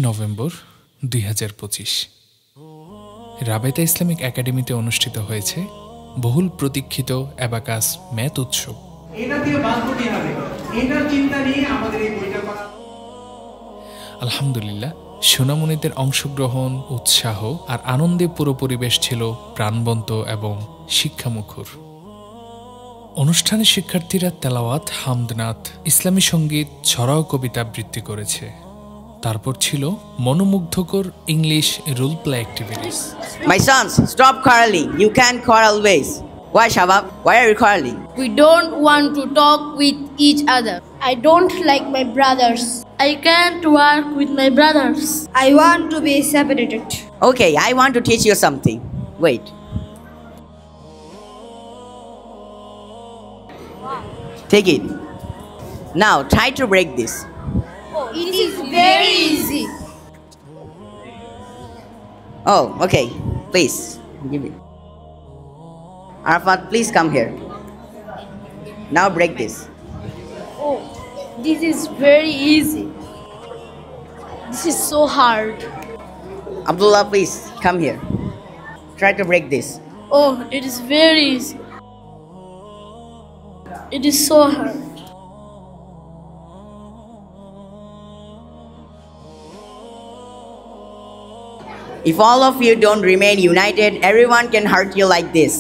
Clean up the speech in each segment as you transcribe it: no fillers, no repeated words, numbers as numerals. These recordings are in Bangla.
নভেম্বর 2025 রাবেতা ইসলামিক একাডেমিতে অনুষ্ঠিত হয়েছে বহুল প্রতীক্ষিত অ্যাবাকাস ম্যাথ উৎসব। আলহামদুলিল্লাহ, সোনামণিদের অংশগ্রহণ, উৎসাহ আর আনন্দে পুরো পরিবেশ ছিল প্রাণবন্ত এবং শিক্ষামুখর। অনুষ্ঠানে শিক্ষার্থীরা তেলাওয়াত, হামদনাথ, ইসলামী সঙ্গীত, ছড়াও কবিতা আবৃত্তি করেছে। তারপর ছিল মনোমুগ্ধকর English role play activities. My sons, stop quarreling. You can't quarrel always. Why, Shabab? Why are you quarreling? We don't want to talk with each other. I don't like my brothers. I can't work with my brothers. I want to be separated. Okay, I want to teach you something. Wait. Take it. Now try to break this. It is very easy. Oh, okay. Please, give it. Arafat, please come here. Now break this. Oh, this is very easy. This is so hard. Abdullah, please come here. Try to break this. Oh, it is very easy. It is so hard. If all of you don't remain united, everyone can hurt you like this.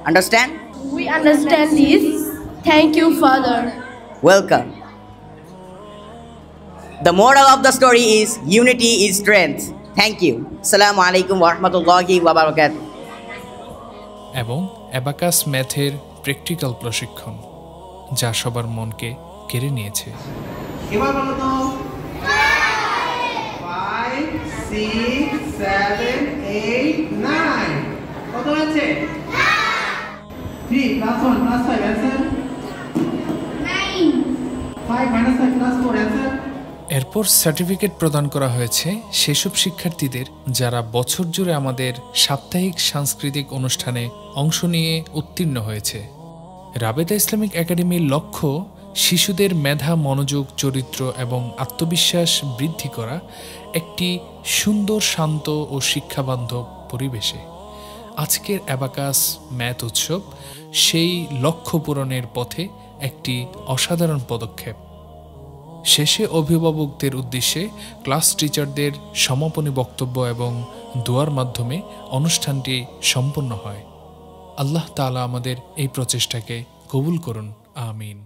Understand? We understand this. Thank you, Father. Welcome. The moral of the story is unity is strength. Thank you. Assalamu alaikum wa rahmatullahi wa barakatuh. এবং অ্যাবাকাস ম্যাথের প্র্যাকটিক্যাল প্রশিক্ষণ, যা সবার মনকে কেড়ে নিয়েছে। এবার বলো তো 5 6 7 8 9 কত হচ্ছে? 3 + 1 + 5 आंसर 9. 5 - 5 + 4 आंसर। এরপর সার্টিফিকেট প্রদান করা হয়েছে সেসব শিক্ষার্থীদের যারা বছর জুড়ে আমাদের সাপ্তাহিক সাংস্কৃতিক অনুষ্ঠানে অংশ নিয়ে উত্তীর্ণ হয়েছে। রাবেতা ইসলামিক একাডেমির লক্ষ্য শিশুদের মেধা, মনোযোগ, চরিত্র এবং আত্মবিশ্বাস বৃদ্ধি করা একটি সুন্দর, শান্ত ও শিক্ষাবান্ধব পরিবেশে। আজকের অ্যাবাকাস ম্যাথ উৎসব সেই লক্ষ্য পূরণের পথে একটি অসাধারণ পদক্ষেপ। শেষে অভিভাবকদের উদ্দেশ্যে ক্লাস টিচারদের সমাপনী বক্তব্য এবং দোয়ার মাধ্যমে অনুষ্ঠানটি সম্পন্ন হয়। আল্লাহ তাআলা আমাদের এই প্রচেষ্টাকে কবুল করুন, আমিন।